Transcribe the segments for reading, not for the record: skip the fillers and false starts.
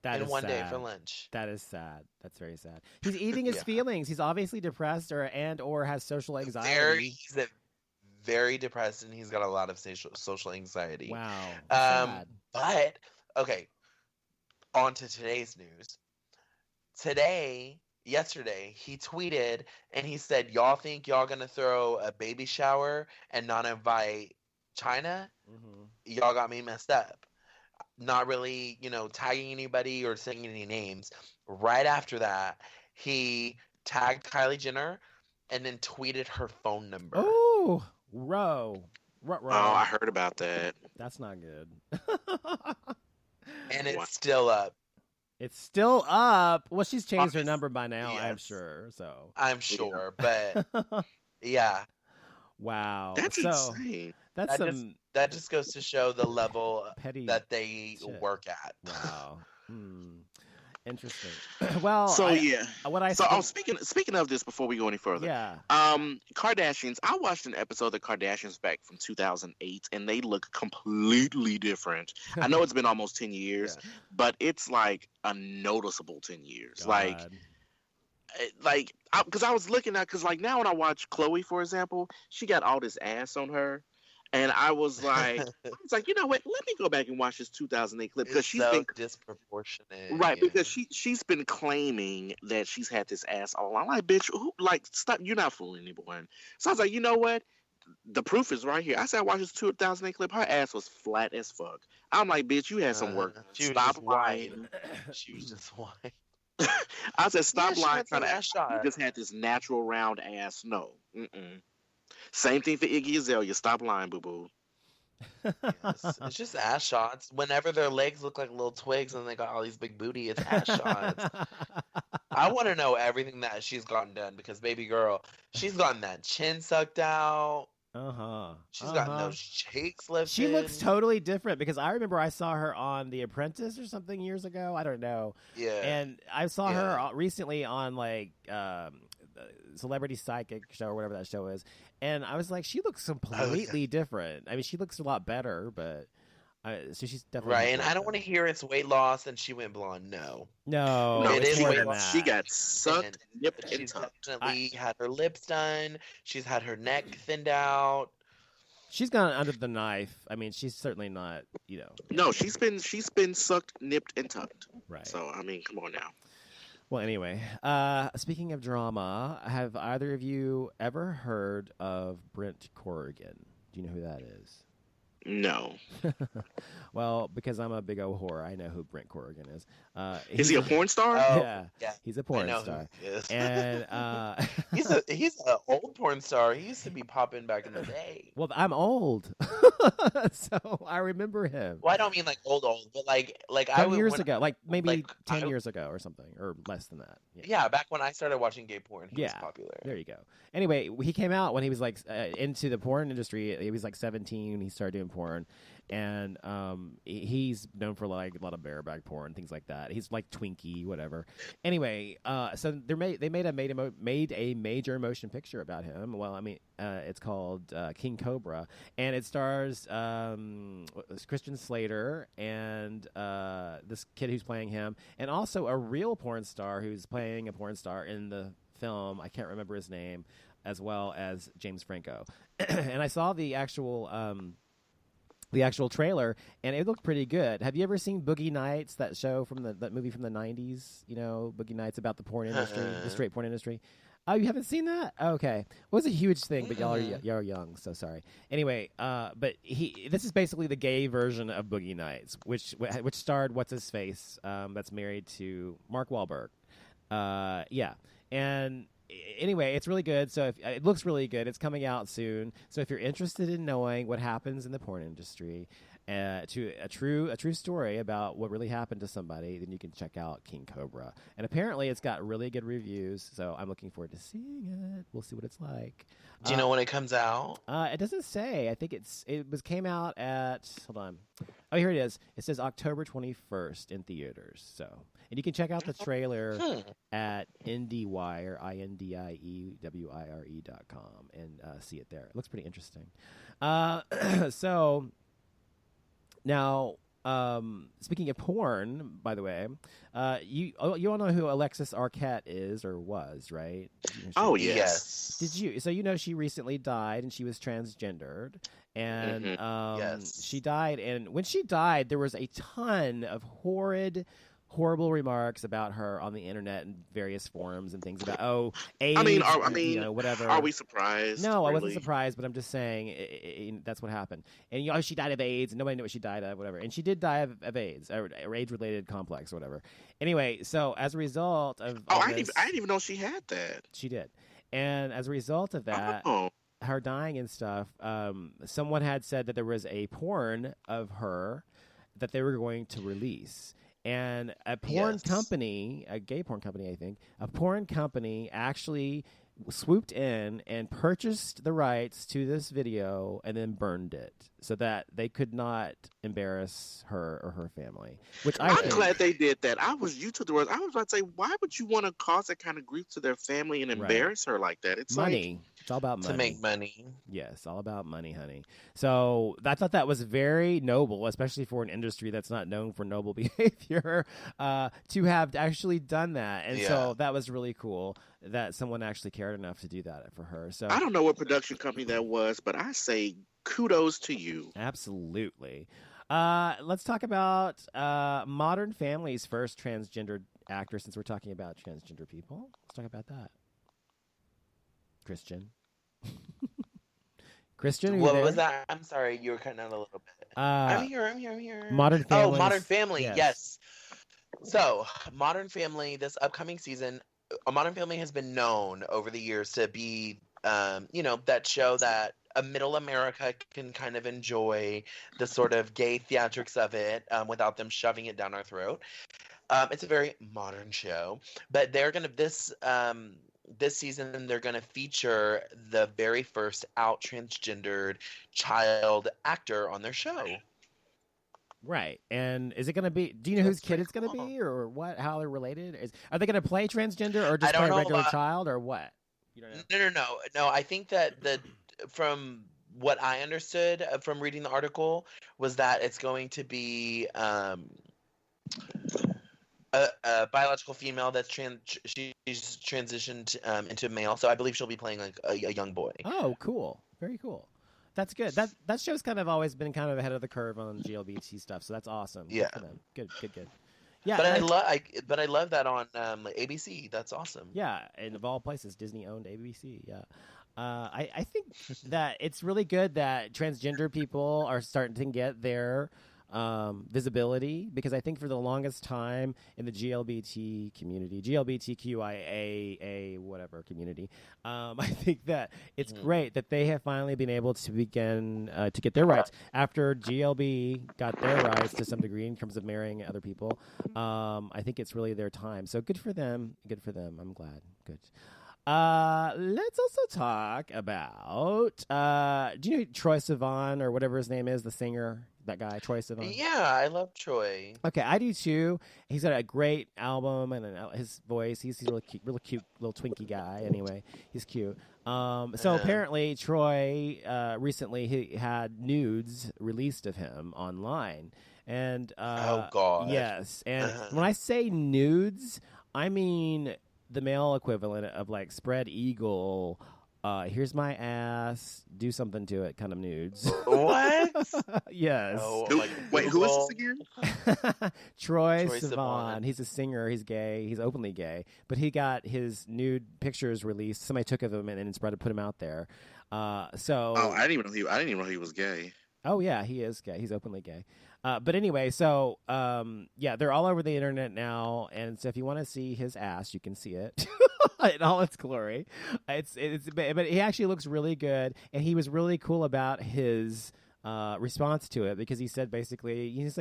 That in is one day sad. for lunch. That is sad. That's very sad. He's eating his Yeah. feelings. He's obviously depressed or has social anxiety. He's very depressed, and he's got a lot of social anxiety. Wow. That's sad. But okay, on to today's news. Yesterday, he tweeted and he said, "Y'all think y'all gonna throw a baby shower and not invite China? Mm-hmm. Y'all got me messed up." Not really, tagging anybody or saying any names. Right after that, he tagged Kylie Jenner and then tweeted her phone number. Oh, row. Oh, I heard about that. That's not good. And it's still up. It's still up. Well, she's changed her number by now, Yes. I'm sure. So I'm sure, but yeah. Wow. That's insane. That's that just goes to show the level petty that they shit. work at. Wow. Interesting. Well, speaking of this, before we go any further, Kardashians. I watched an episode of the Kardashians back from 2008, and they look completely different. I know it's been almost 10 years, but it's like a noticeable 10 years. God. Because I was looking at, because like now when I watch Chloe, for example, she got all this ass on her. And I was like, you know what? Let me go back and watch this 2008 clip because she's been disproportionate, right? Yeah. Because she's been claiming that she's had this ass all along. I'm like, bitch, stop! You're not fooling anyone. So I was like, you know what? The proof is right here. I said I watched this 2008 clip. Her ass was flat as fuck. I'm like, bitch, you had some work. Stop lying. She was just white. I said, stop lying. Trying to ass shot. You just had this natural round ass. No. Same thing for Iggy Azalea. Stop lying, boo-boo. Yes, it's just ass shots. Whenever their legs look like little twigs and they got all these big booty, it's ass shots. I want to know everything that she's gotten done because, baby girl, she's gotten that chin sucked out. She's gotten those cheeks lifted. She looks totally different because I remember I saw her on The Apprentice or something years ago. I don't know. Yeah. And I saw her recently on like Celebrity Psychic show or whatever that show is. And I was like, she looks completely different. I mean, she looks a lot better, but so she's definitely right. And I don't want to hear it's weight loss and she went blonde. No, it is weight loss. She got sucked, nipped, and she's tucked. Definitely had her lips done. She's had her neck thinned out. She's gone under the knife. I mean, she's certainly not, No, she's been sucked, nipped, and tucked. Right. So I mean, come on now. Well, anyway, speaking of drama, have either of you ever heard of Brent Corrigan? Do you know who that is? No. Well, because I'm a big old whore, I know who Brent Corrigan is. Is he a porn star? Yeah, he's a porn star. And he's an old porn star. He used to be popping back in the day. Well, I'm old, so I remember him. Well, I don't mean like old, but like 10 years ago, like maybe 10 years ago or something, or less than that. Yeah, back when I started watching gay porn, he was popular. There you go. Anyway, he came out when he was like into the porn industry. He was like 17 when he started doing porn, and he's known for like a lot of bareback porn, things like that. He's like Twinkie, whatever. Anyway, so they made a major motion picture about him. Well, I mean, it's called King Cobra, and it stars Christian Slater and this kid who's playing him, and also a real porn star who's playing a porn star in the film. I can't remember his name, as well as James Franco. And I saw the actual trailer, and it looked pretty good. Have you ever seen Boogie Nights, that show from that movie from the 90s? You know, Boogie Nights, about the porn industry, the straight porn industry. Oh, you haven't seen that? Okay. It was a huge thing, but y'all are young, so sorry. Anyway, but this is basically the gay version of Boogie Nights, which starred what's his face, that's married to Mark Wahlberg. And anyway, it's really good. So it looks really good. It's coming out soon. So if you're interested in knowing what happens in the porn industry, to a true story about what really happened to somebody, then you can check out King Cobra. And apparently, it's got really good reviews. So I'm looking forward to seeing it. We'll see what it's like. Do you know when it comes out? It doesn't say. I think came out at, hold on. Oh, here it is. It says October 21st in theaters. So, and you can check out the trailer at IndieWire, INDIEWIRE.com, and see it there. It looks pretty interesting. So now speaking of porn, by the way, you all know who Alexis Arquette is or was, right? Oh Yes. Did you? So she recently died, and she was transgendered, and Yes. she died. And when she died, there was a ton of horrible remarks about her on the internet and various forums and things about AIDS. Whatever. Are we surprised? No, I really? wasn't surprised, but I'm just saying that's what happened. And she died of AIDS, and nobody knew what she died of, whatever. And she did die of AIDS, or AIDS-related complex, or whatever. Anyway, so as a result of I didn't even know she had that. She did, and as a result of that, her dying and stuff, someone had said that there was a porn of her that they were going to release. And a porn company, a gay porn company, I think, a porn company actually swooped in and purchased the rights to this video and then burned it so that they could not embarrass her or her family. Which I'm glad they did that. You took the words. I was about to say, why would you want to cause that kind of grief to their family and embarrass her like that? It's money. It's all about money. To make money. Yes, all about money, honey. So I thought that was very noble, especially for an industry that's not known for noble behavior, to have actually done that. And so that was really cool that someone actually cared enough to do that for her. So I don't know what production company that was, but I say kudos to you. Absolutely. Let's talk about Modern Family's first transgendered actor, since we're talking about transgender people. Let's talk about that. Christian. Christian, what was that? I'm sorry, you were cutting out a little bit. I'm here. Modern Family. Oh, Modern Family, yes. So, Modern Family, this upcoming season, Modern Family has been known over the years to be, that show that a middle America can kind of enjoy the sort of gay theatrics of it without them shoving it down our throat. It's a very modern show, but they're going to this season, they're going to feature the very first out transgendered child actor on their show. Right. And is it going to be, do you know whose kid it's going to be or what, how they're related? Are they going to play transgender or just play a regular child or what? You don't know? No. I think that from what I understood from reading the article was that it's going to be a biological female that's she's transitioned into a male, so I believe she'll be playing like a young boy. Oh, cool! Very cool. That's good. That show's kind of always been kind of ahead of the curve on GLBT stuff, so that's awesome. Yeah, good. Yeah, but I love that on ABC. That's awesome. Yeah, and of all places, Disney owned ABC. Yeah. I think that it's really good that transgender people are starting to get their visibility, because I think for the longest time in the GLBT community, GLBTQIA whatever community, I think that it's great that they have finally been able to begin to get their rights after GLB got their rights to some degree in terms of marrying other people. I think it's really their time. So good for them. I'm glad. Good. Let's also talk about do you know Troye Sivan or whatever his name is, the singer, that guy Troye Sivan? Yeah, I love Troy. Okay, I do too. He's got a great album and his voice. He's really cute little twinkie guy. Anyway, he's cute. So apparently Troy recently he had nudes released of him online, and oh god, yes. And when I say nudes, I mean the male equivalent of like spread eagle, here's my ass, do something to it kind of nudes. What? Yes. Oh, wait, who is this again? Troye Sivan. He's a singer. He's gay. He's openly gay. But he got his nude pictures released. Somebody took of him and put him out there. I didn't even know he was gay. Oh yeah, he is gay. He's openly gay. But anyway, so yeah, they're all over the internet now, and so if you want to see his ass, you can see it in all its glory. But he actually looks really good, and he was really cool about his response to it, because he said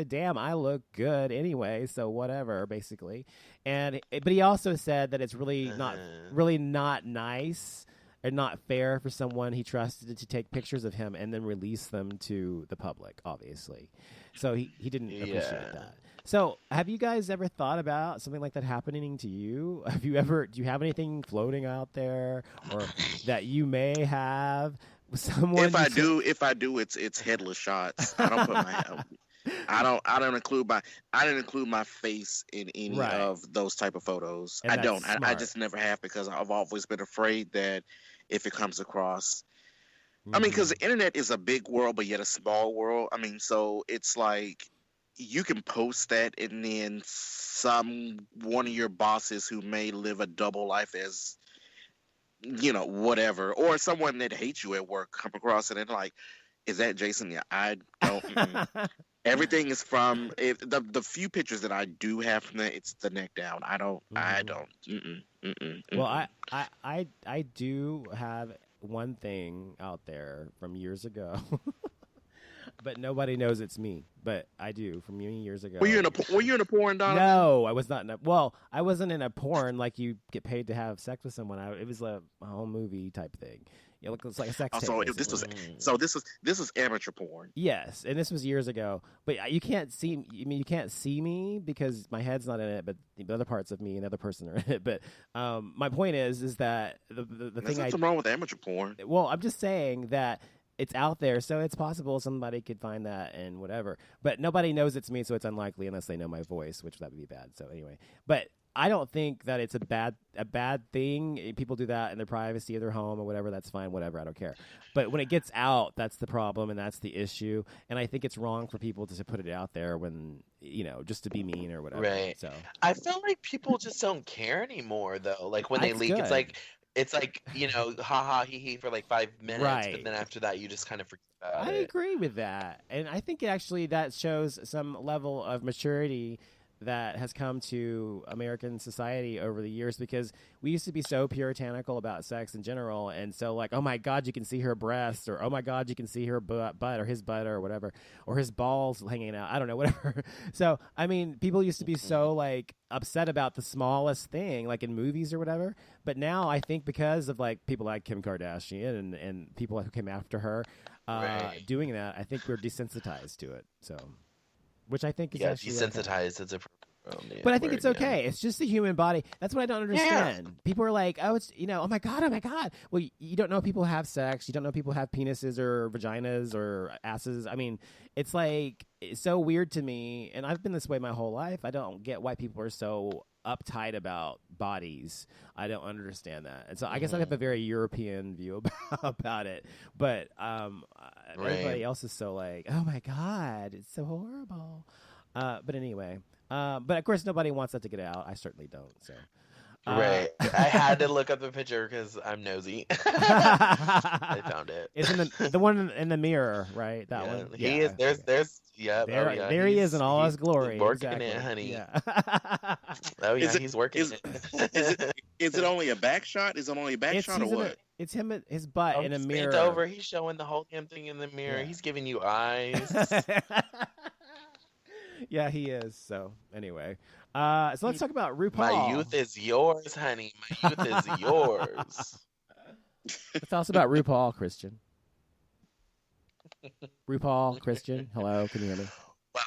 damn, I look good anyway, so whatever, basically. But he also said that it's really not nice and not fair for someone he trusted to take pictures of him and then release them to the public, obviously. So he didn't appreciate that. So have you guys ever thought about something like that happening to you? Do you have anything floating out there, or that you may have someone? If I do, it's headless shots. I don't put my I didn't include my face in any Right. of those type of photos. And I that's don't. I smart. just never have because I've always been afraid that if it comes across, I mean, because Mhm. the internet is a big world, but yet a small world. I mean, so it's like you can post that, and then one of your bosses who may live a double life as whatever, or someone that hates you at work come across it and like, is that Jason? Yeah, I don't. Everything is from the few pictures that I do have from that. It's the neck down. I don't. I Mhm. don't. Well, I do have one thing out there from years ago, but nobody knows it's me. But I do from many years ago. Were you in a porn, Donovan? No, I was not in a. Well, I wasn't in a porn like you get paid to have sex with someone. It was a home movie type thing. Yeah, it was like a sex tape. So this was amateur porn. Yes, and this was years ago. But you can't see. I mean, you can't see me because my head's not in it, but the other parts of me and the other person are in it. But my point is that the There's thing nothing wrong with amateur porn. Well, I'm just saying that it's out there, so it's possible somebody could find that and whatever. But nobody knows it's me, so it's unlikely unless they know my voice, which that would be bad. So anyway, but I don't think that it's a bad thing. People do that in their privacy of their home or whatever. That's fine, whatever. I don't care. But when it gets out, that's the problem and that's the issue. And I think it's wrong for people to put it out there when just to be mean or whatever. Right. So I feel like people just don't care anymore, though. Like when they That's leak, good. it's like ha ha he he for like 5 minutes, Right. but then after that you just kind of forget about I it. agree with that. And I think actually that shows some level of maturity that has come to American society over the years, because we used to be so puritanical about sex in general, and so like, oh my God, you can see her breasts, or oh my God, you can see her butt or his butt or whatever, or his balls hanging out. I don't know, whatever. So I mean, people used to be so like upset about the smallest thing, like in movies or whatever. But now I think because of like people like Kim Kardashian and people who came after her Right. doing that, I think we're desensitized to it. So. Which I think is Yeah, actually okay. desensitized is a But I think word, it's okay. It's just the human body. That's what I don't understand. People are like, oh, it's, oh my God. Well, you don't know people have sex. You don't know people have penises or vaginas or asses. I mean, it's like, it's so weird to me. And I've been this way my whole life. I don't get why people are so uptight about bodies. I don't understand that. And so I guess I have a very European view about it. But everybody else is so like, oh my God, it's so horrible. But anyway. But of course, nobody wants that to get out. I certainly don't. So, right. I had to look up the picture because I'm nosy. I found it. It's in the one in the mirror, right? That Yeah, one. he is. There he is in all his glory. Working Exactly. it, honey. Yeah. Oh yeah, he's working it. Is it only a back shot? Is it only a back shot or what? It's him, his butt in a He's mirror. bent over. He's showing the whole damn thing in the mirror. Yeah. He's giving you eyes. Yeah, he is. So anyway, so let's talk about RuPaul. My youth is yours, honey. My youth is yours. Let's tell us about RuPaul, Christian. RuPaul, Christian. Hello, can you hear me?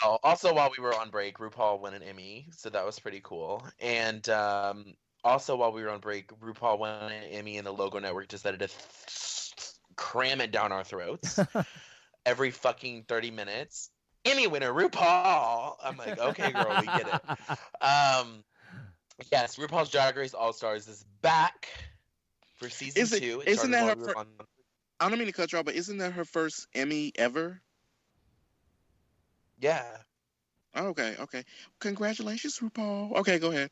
Well, also while we were on break, RuPaul won an Emmy, so that was pretty cool. And also while we were on break, RuPaul won an Emmy, and the Logo Network decided to cram it down our throats every fucking 30 minutes. Emmy winner, RuPaul. I'm like, okay, girl, we get it. Yes, RuPaul's Drag Race All Stars is back for season 2. Isn't that her? I don't mean to cut you off, but isn't that her first Emmy ever? Yeah. Oh, okay. Congratulations, RuPaul. Okay, go ahead.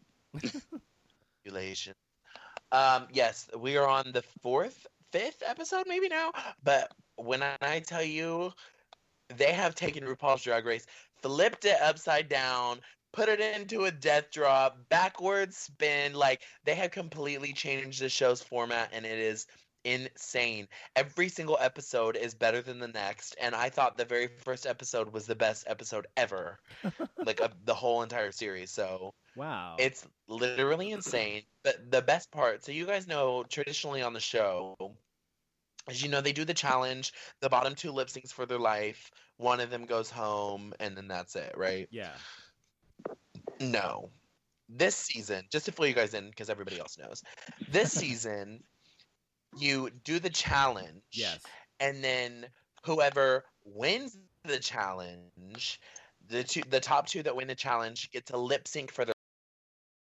Congratulations. Yes, we are on the 5th episode, maybe now. But when I tell you, they have taken RuPaul's Drag Race, flipped it upside down, put it into a death drop, backwards spin. Like, they have completely changed the show's format, and it is insane. Every single episode is better than the next, and I thought the very first episode was the best episode ever, like of the whole entire series. So wow, it's literally insane. But the best part, so you guys know, traditionally on the show, as you know, they do the challenge, the bottom 2 lip syncs for their life, one of them goes home, and then that's it, right? Yeah. No. This season, just to fill you guys in, because everybody else knows, this season, you do the challenge. Yes. And then whoever wins the challenge, the top two that win the challenge get to lip sync for their